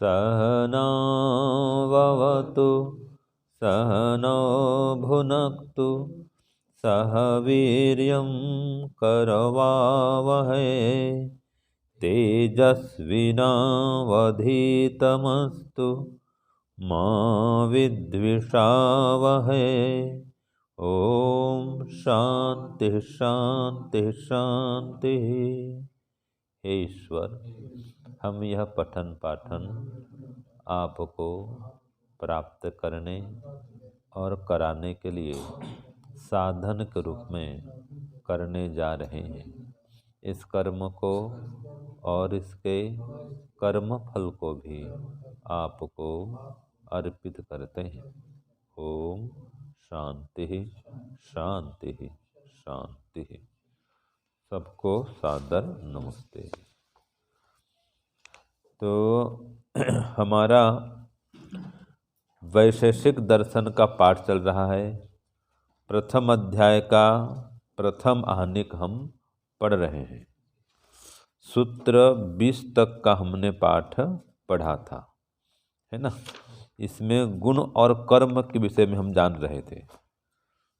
सहनाववतु सहनौ भुनक्तु सह वीर्यं करवावहै तेजस्विनावधीतमस्तु मा विद्विषावहै। ओम शांति शांति शांति। हे ईश्वर, हम यह पठन पाठन आपको प्राप्त करने और कराने के लिए साधन के रूप में करने जा रहे हैं। इस कर्म को और इसके कर्म फल को भी आपको अर्पित करते हैं। ओम शांति शांति शांति। सबको सादर नमस्ते। तो हमारा वैशेषिक दर्शन का पाठ चल रहा है। प्रथम अध्याय का प्रथम आहनिक हम पढ़ रहे हैं। सूत्र 20 तक का हमने पाठ पढ़ा था, है ना। इसमें गुण और कर्म के विषय में हम जान रहे थे।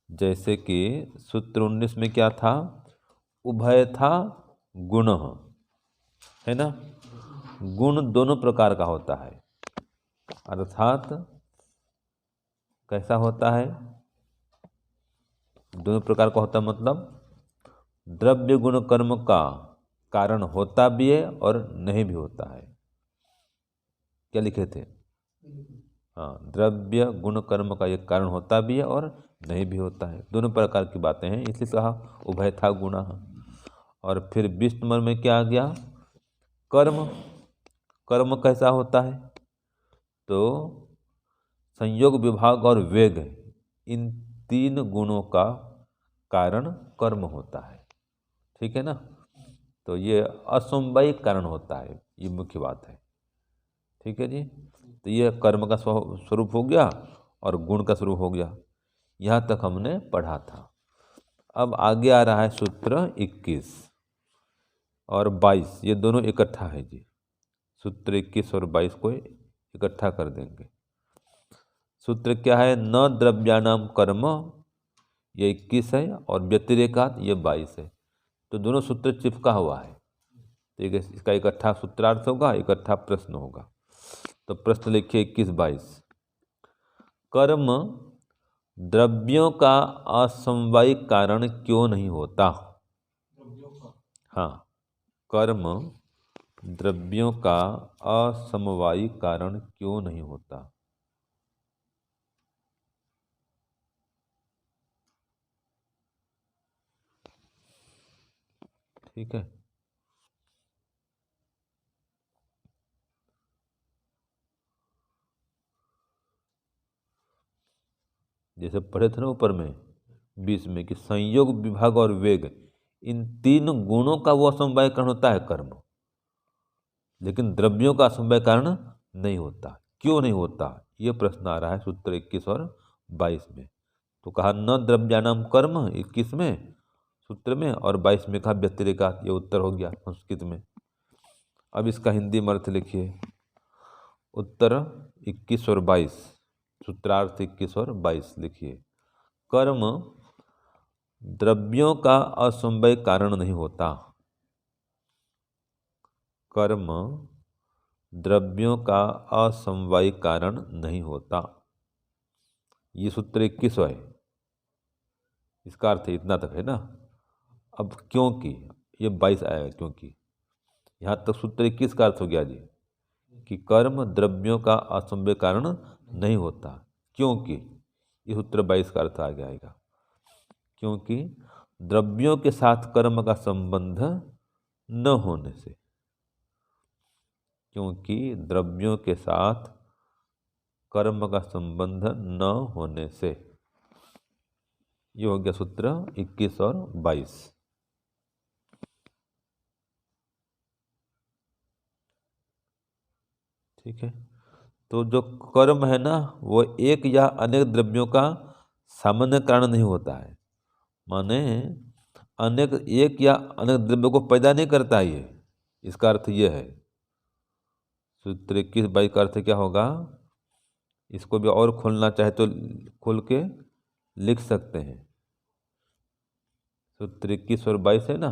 जैसे कि सूत्र 19 में क्या था, उभय था गुण, है ना। गुण दोनों प्रकार का होता है, अर्थात कैसा होता है, दोनों प्रकार का होता है, मतलब द्रव्य गुण कर्म का कारण होता भी है और नहीं भी होता है। क्या लिखे थे? हाँ, द्रव्य गुण कर्म का एक कारण होता भी है और नहीं भी होता है। दोनों प्रकार की बातें हैं, इसलिए कहा उभय था गुण। और फिर 20 नंबर में क्या आ गया, कर्म। कर्म कैसा होता है, तो संयोग विभाग और वेग, इन तीन गुणों का कारण कर्म होता है। ठीक है ना। तो ये असमवायिक कारण होता है, ये मुख्य बात है। ठीक है जी। तो ये कर्म का स्वरूप हो गया और गुण का स्वरूप हो गया। यहाँ तक हमने पढ़ा था। अब आगे आ रहा है सूत्र 21 और 22, ये दोनों इकट्ठा है जी। सूत्र 21 और 22 को इकट्ठा कर देंगे। सूत्र क्या है, न द्रव्यानाम कर्म, ये 21 है, और व्यतिरेकात ये 22 है। तो दोनों सूत्र चिपका हुआ है। ठीक है, इसका इकट्ठा सूत्रार्थ होगा, इकट्ठा प्रश्न होगा। तो प्रश्न लिखिए 21-22। कर्म द्रव्यों का असमवायिक कारण क्यों नहीं होता? हाँ, कर्म द्रव्यों का असमवायिक कारण क्यों नहीं होता? ठीक है। जैसे पढ़े थे ना ऊपर में 20 में कि संयोग विभाग और वेग, इन तीन गुणों का वो असमवाय कारण होता है कर्म, लेकिन द्रव्यों का असमवाय कारण नहीं होता। क्यों नहीं होता, ये प्रश्न आ रहा है सूत्र 21 और 22 में। तो कहा न द्रव्यानाम कर्म 21 में सूत्र में, और 22 में कहा व्यतिरेकात, ये उत्तर हो गया संस्कृत में। अब इसका हिंदी में अर्थ लिखिए। उत्तर 21 और 22, सूत्रार्थ 21 और 22 लिखिए। कर्म द्रव्यों का असमवाय कारण नहीं होता। कर्म द्रव्यों का असमवाय कारण नहीं होता। ये सूत्र 21 है, इसका अर्थ इतना तक है ना। अब क्योंकि ये 22 आया, क्योंकि यहाँ तक सूत्र 21 का अर्थ हो गया जी कि कर्म द्रव्यों का असमवाय कारण नहीं होता, क्योंकि ये सूत्र 22 का अर्थ आ जाएगा। क्योंकि द्रव्यों के साथ कर्म का संबंध न होने से, क्योंकि द्रव्यों के साथ कर्म का संबंध न होने से। ये हो गया सूत्र 21 और 22। ठीक है। तो जो कर्म है ना, वो एक या अनेक द्रव्यों का सामान्य कारण नहीं होता है। माने अनेक, एक या अनेक द्रव्यों को पैदा नहीं करता ये, इसका अर्थ ये है। सूत्र 21-22 का अर्थ क्या होगा? इसको भी और खोलना चाहे तो खोल के लिख सकते हैं। सूत्र 21 और 22 है ना।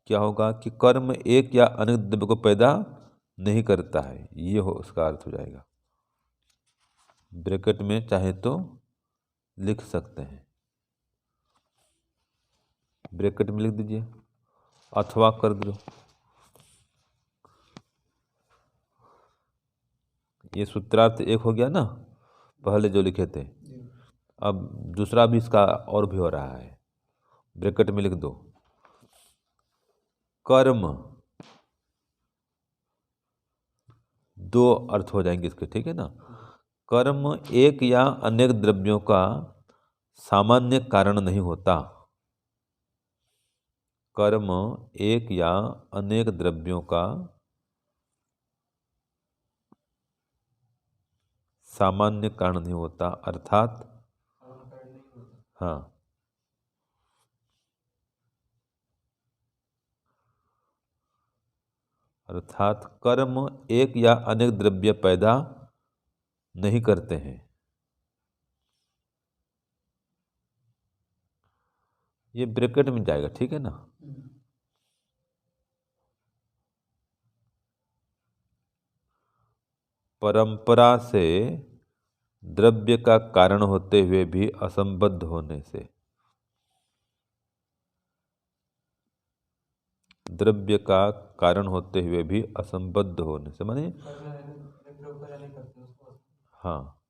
क्या होगा कि कर्म एक या अनेक द्रव्य को पैदा नहीं करता है, ये हो उसका अर्थ हो जाएगा। ब्रैकेट में चाहे तो लिख सकते हैं, ब्रैकेट में लिख दीजिए अथवा कर दो। ये सूत्रार्थ एक हो गया ना, पहले जो लिखे थे। अब दूसरा भी इसका और भी हो रहा है, ब्रैकेट में लिख दो। कर्म, दो अर्थ हो जाएंगे इसके, ठीक है ना। कर्म एक या अनेक द्रव्यों का सामान्य कारण नहीं होता। कर्म एक या अनेक द्रव्यों का सामान्य कारण नहीं होता, अर्थात हाँ, अर्थात कर्म एक या अनेक द्रव्य पैदा नहीं करते हैं। ये ब्रैकेट में जाएगा, ठीक है ना। परंपरा से द्रव्य का कारण होते हुए भी असंबद्ध होने से, द्रव्य का कारण होते हुए भी असंबद्ध होने से माने, हाँ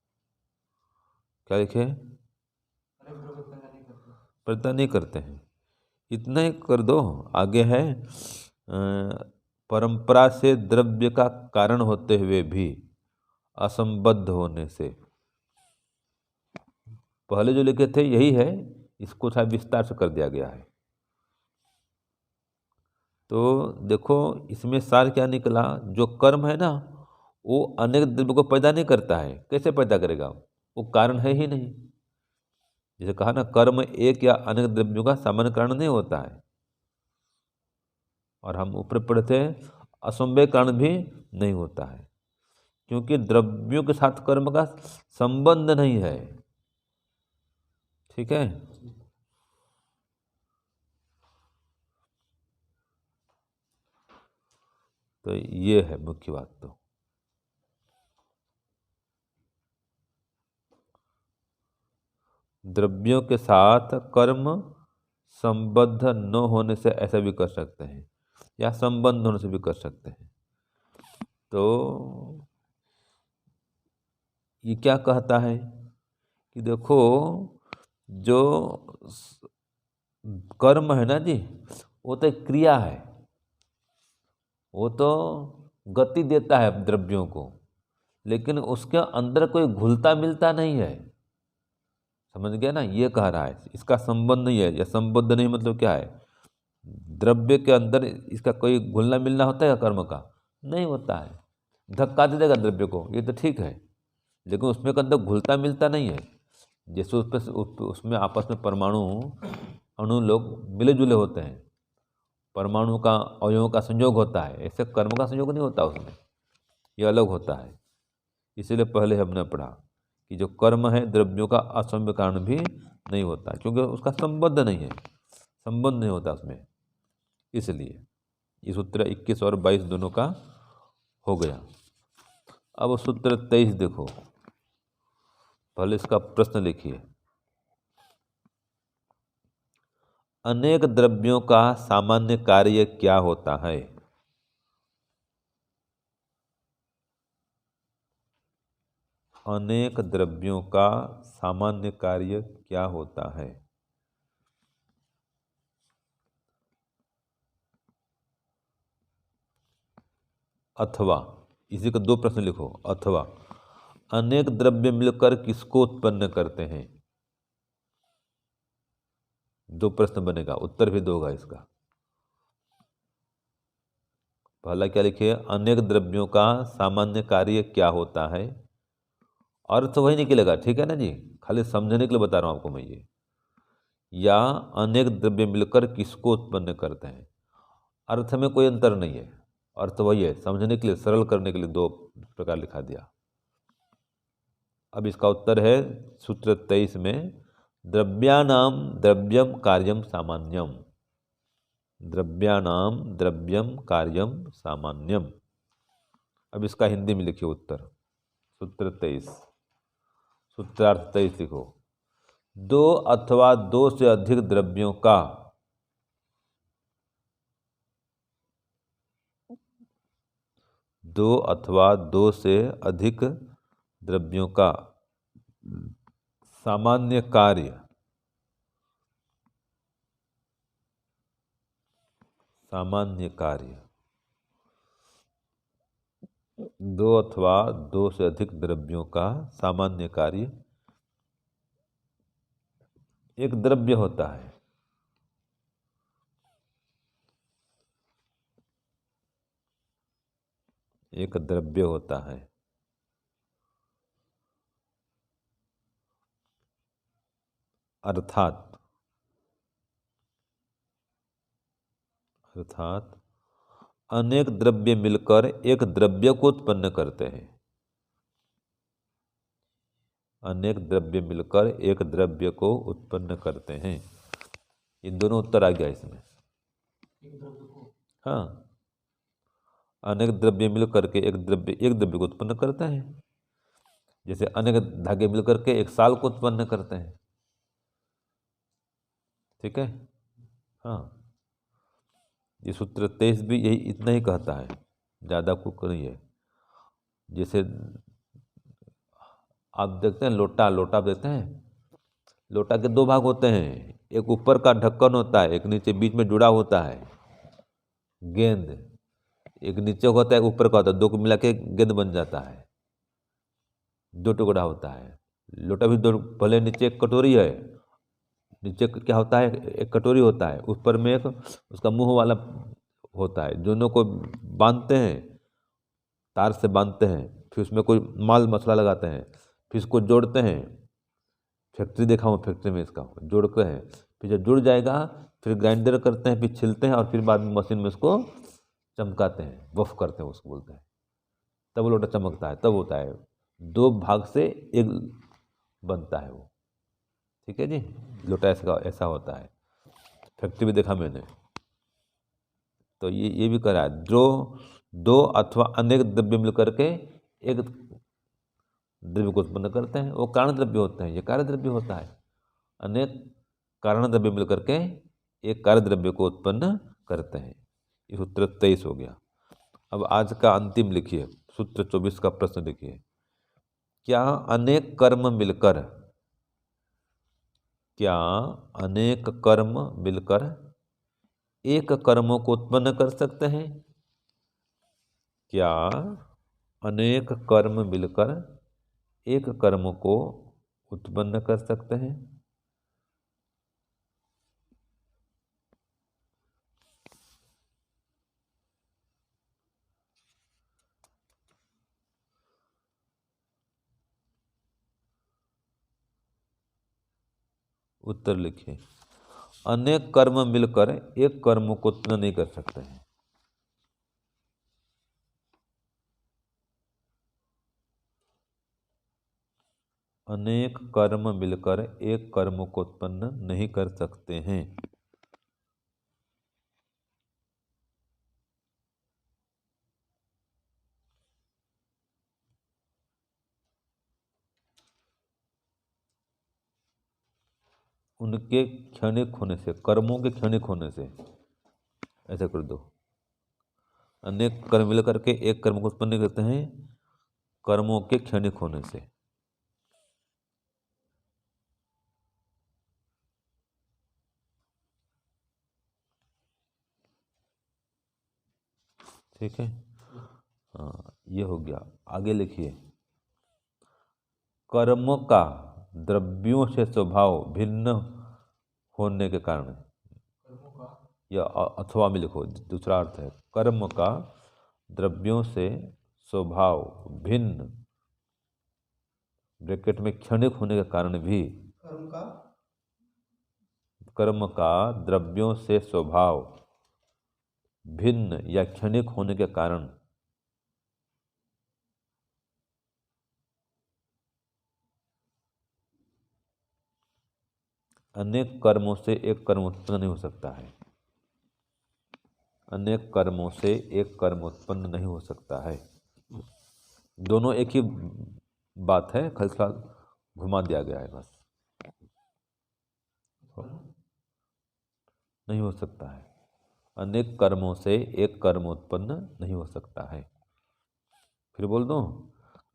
क्या लिखे, पैदा नहीं करते हैं। इतना ही कर दो, आगे है परंपरा से द्रव्य का कारण होते हुए भी असंबद्ध होने से। पहले जो लिखे थे यही है, इसको थोड़ा विस्तार से कर दिया गया है। तो देखो इसमें सार क्या निकला, जो कर्म है ना वो अनेक द्रव्य को पैदा नहीं करता है। कैसे पैदा करेगा, वो कारण है ही नहीं। जैसे कहा ना, कर्म एक या अनेक द्रव्यों का सामान्य कारण नहीं होता है। और हम ऊपर पढ़े थे असंभव कारण भी नहीं होता है, क्योंकि द्रव्यों के साथ कर्म का संबंध नहीं है, ठीक है। तो ये है मुख्य बात। तो द्रव्यों के साथ कर्म संबद्ध न होने से ऐसा भी कर सकते हैं, या संबंध होने से भी कर सकते हैं। तो ये क्या कहता है कि देखो जो कर्म है ना जी, वो तो एक क्रिया है, वो तो गति देता है द्रव्यों को, लेकिन उसके अंदर कोई घुलता मिलता नहीं है। समझ गया ना, ये कह रहा है इसका संबंध नहीं है। या संबद्ध नहीं मतलब क्या है, द्रव्य के अंदर इसका कोई घुलना मिलना होता है कर्म का, नहीं होता है। धक्का दे देगा द्रव्य को, ये तो ठीक है, लेकिन उसमें के अंदर घुलता मिलता नहीं है। जैसे उसमें आपस में परमाणु अणु लोग मिले जुले होते हैं, परमाणु का अवयवों का संयोग होता है, ऐसे कर्म का संयोग नहीं होता उसमें, ये अलग होता है। इसीलिए पहले हमने पढ़ा कि जो कर्म है द्रव्यों का असंभव कारण भी नहीं होता, क्योंकि उसका संबंध नहीं है, संबंध नहीं होता उसमें। इसलिए ये सूत्र 21 और 22 दोनों का हो गया। अब सूत्र 23 देखो, पहले इसका प्रश्न लिखिए। अनेक द्रव्यों का सामान्य कार्य क्या होता है? अनेक द्रव्यों का सामान्य कार्य क्या होता है? अथवा, इसी को दो प्रश्न लिखो। अथवा अनेक द्रव्य मिलकर किसको उत्पन्न करते हैं? दो प्रश्न बनेगा, उत्तर भी दोगा इसका। पहला क्या लिखिए, अनेक द्रव्यों का सामान्य कार्य क्या होता है, अर्थ वही निकलेगा, ठीक है ना जी, खाली समझने के लिए बता रहा हूँ आपको मैं ये। या अनेक द्रव्य मिलकर किसको उत्पन्न करते हैं, अर्थ में कोई अंतर नहीं है, अर्थ वही है, समझने के लिए, सरल करने के लिए दो प्रकार लिखा दिया। अब इसका उत्तर है सूत्र 23 में, द्रव्यानाम द्रव्यम कार्यम सामान्यम, द्रव्यानाम द्रव्यम कार्यम सामान्यम। अब इसका हिंदी में लिखिए उत्तर, सूत्र 23, सूत्रार्थ 23 लिखो। दो अथवा दो से अधिक द्रव्यों का, दो अथवा दो से अधिक द्रव्यों का सामान्य कार्य, सामान्य कार्य, दो अथवा दो से अधिक द्रव्यों का सामान्य कार्य, एक द्रव्य होता है, एक द्रव्य होता है, अर्थात अनेक द्रव्य मिलकर एक द्रव्य को उत्पन्न करते हैं, अनेक द्रव्य मिलकर एक द्रव्य को उत्पन्न करते हैं। ये दोनों उत्तर आ गया इसमें। हाँ, अनेक द्रव्य मिलकर के एक द्रव्य को उत्पन्न करते हैं, जैसे अनेक धागे मिलकर के एक साल को उत्पन्न करते हैं, ठीक है। हाँ, ये सूत्र 23 भी यही इतना ही कहता है, ज़्यादा कुछ नहीं है। जैसे आप देखते हैं लोटा, लोटा देखते हैं, लोटा के दो भाग होते हैं, एक ऊपर का ढक्कन होता है, एक नीचे बीच में जुड़ा होता है गेंद, एक नीचे होता है ऊपर का होता है, दो को मिला के गेंद बन जाता है, दो टुकड़ा होता है। लोटा भी दो, भले नीचे एक कटोरी है, नीचे क्या होता है, एक कटोरी होता है, ऊपर में एक उसका मुंह वाला होता है, दोनों को बांधते हैं, तार से बांधते हैं, फिर उसमें कोई माल मसाला लगाते हैं, फिर इसको जोड़ते हैं, फैक्ट्री देखा हूँ, फैक्ट्री में इसका जोड़ते हैं, फिर जब जुड़ जाएगा फिर ग्राइंडर करते हैं, फिर छिलते हैं, और फिर बाद में मशीन में उसको चमकाते हैं, वफ करते हैं उसको बोलते हैं, तब लोटा चमकता है, तब होता है, दो भाग से एक बनता है वो, ठीक है जी। लोटा ऐसा होता है, फैक्ट्री में देखा मैंने। तो ये भी करा है, जो दो अथवा अनेक द्रव्य मिलकर के एक द्रव्य को उत्पन्न करते हैं, वो कारण द्रव्य होते हैं, ये कार्य द्रव्य होता है। अनेक कारण द्रव्य मिलकर के एक कार्य द्रव्य को उत्पन्न करते हैं। ये सूत्र 23 हो गया। अब आज का अंतिम लिखिए, सूत्र 24 का प्रश्न लिखिए। क्या अनेक कर्म मिलकर, क्या अनेक कर्म मिलकर एक कर्म को उत्पन्न कर सकते हैं? क्या अनेक कर्म मिलकर एक कर्म को उत्पन्न कर सकते हैं? उत्तर लिखिए। अनेक कर्म मिलकर एक कर्म को उत्पन्न नहीं कर सकते हैं। अनेक कर्म मिलकर एक कर्म को उत्पन्न नहीं कर सकते हैं। उनके क्षणिक होने से, कर्मों के क्षणिक होने से, ऐसा कर दो। अनेक कर्म मिलकर के एक कर्म को उत्पन्न नहीं करते हैं, कर्मों के क्षणिक होने से। ठीक है, हाँ, ये हो गया। आगे लिखिए। कर्म का द्रव्यों से स्वभाव भिन्न होने के कारण, या अथवा में लिखो, दूसरा अर्थ है, कर्म का द्रव्यों से स्वभाव भिन्न ब्रैकेट में क्षणिक होने के कारण भी कर्म का द्रव्यों से स्वभाव भिन्न या क्षणिक होने के कारण अनेक कर्मों से एक कर्म उत्पन्न नहीं हो सकता है। अनेक कर्मों से एक कर्म उत्पन्न नहीं हो सकता है। दोनों एक ही बात है, खलसा घुमा दिया गया है बस। नहीं हो सकता है। अनेक कर्मों से एक कर्म उत्पन्न नहीं हो सकता है। फिर बोल दूं,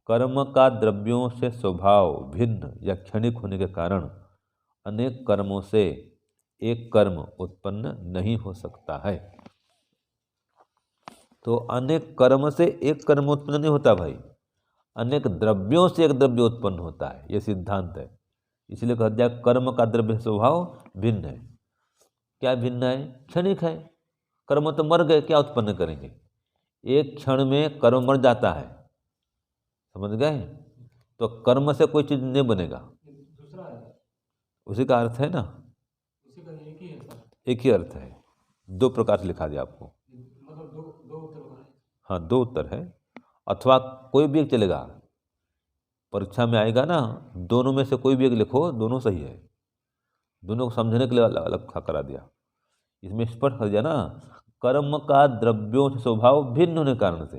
कर्म का द्रव्यों से स्वभाव भिन्न या क्षणिक होने के कारण अनेक कर्मों से एक कर्म उत्पन्न नहीं हो सकता है। तो अनेक कर्म से एक कर्म उत्पन्न नहीं होता भाई, अनेक द्रव्यों से एक द्रव्य उत्पन्न होता है, यह सिद्धांत है। इसलिए कहा जाए कर्म का द्रव्य स्वभाव भिन्न है। क्या भिन्न है? क्षणिक है। कर्म तो मर गए, क्या उत्पन्न करेंगे? एक क्षण में कर्म मर जाता है, समझ गए? तो कर्म से कोई चीज नहीं बनेगा। उसी का अर्थ है ना, एक ही अर्थ है, दो प्रकार से लिखा दिया आपको। हाँ, दो उत्तर है, अथवा कोई भी एक चलेगा। परीक्षा में आएगा ना, दोनों में से कोई भी एक लिखो, दोनों सही है। दोनों को समझने के लिए अलग अलग करा दिया। इसमें स्पष्ट कर दिया ना, कर्म का द्रव्यों से स्वभाव भिन्न होने के कारण से।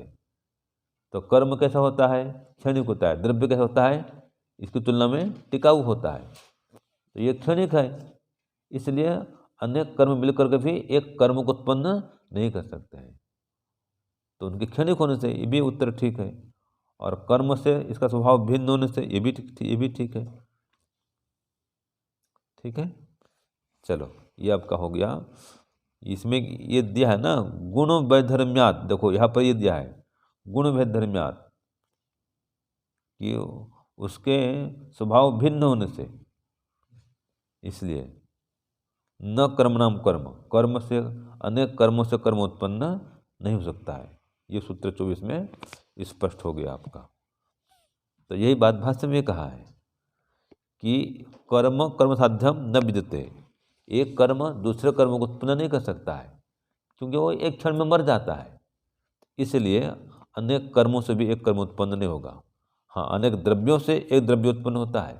तो कर्म कैसा होता है? क्षणिक होता है। द्रव्य कैसा होता है? इसकी तुलना में टिकाऊ होता है। तो ये क्षणिक है, इसलिए अनेक कर्म मिलकर के भी एक कर्म को उत्पन्न नहीं कर सकते हैं। तो उनके क्षणिक होने से ये भी उत्तर ठीक है, और कर्म से इसका स्वभाव भिन्न होने से ये भी ठीक है। ठीक है, चलो ये आपका हो गया। इसमें ये दिया है ना, गुण वैधर्म्यात्। देखो यहाँ पर ये दिया है गुण वैधर्म्यात्, कि उसके स्वभाव भिन्न होने से, इसलिए न कर्म नाम कर्म, कर्म से अनेक कर्मों से कर्म उत्पन्न नहीं हो सकता है। ये सूत्र 24 में स्पष्ट हो गया आपका। तो यही बात भाष्य में कहा है कि कर्म कर्म साध्यम न विद्यते। एक कर्म दूसरे कर्म को उत्पन्न नहीं कर सकता है, क्योंकि वो एक क्षण में मर जाता है। इसलिए अनेक कर्मों से भी एक कर्म उत्पन्न नहीं होगा। हाँ, अनेक द्रव्यों से एक द्रव्य उत्पन्न होता है,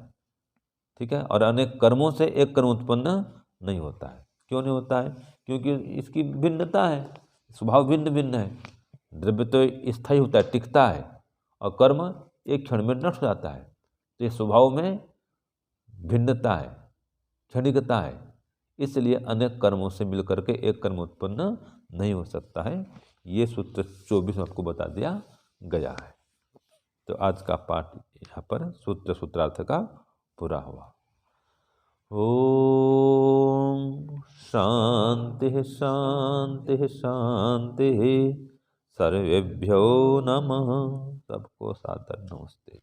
ठीक है, और अनेक कर्मों से एक कर्म उत्पन्न नहीं होता है। क्यों नहीं होता है? क्योंकि इसकी भिन्नता है, स्वभाव भिन्न भिन्न है। द्रव्य तो स्थायी होता है, टिकता है, और कर्म एक क्षण में नष्ट हो जाता है। तो ये स्वभाव में भिन्नता है, क्षणिकता है। इसलिए अनेक कर्मों से मिलकर के एक कर्म उत्पन्न नहीं हो सकता है। ये सूत्र 24 में आपको बता दिया गया है। तो आज का पाठ यहाँ पर सूत्रार्थ का पूरा हुआ। ओम शांति शांति शांति। सर्वेभ्यो नमः। सबको सादर नमस्ते।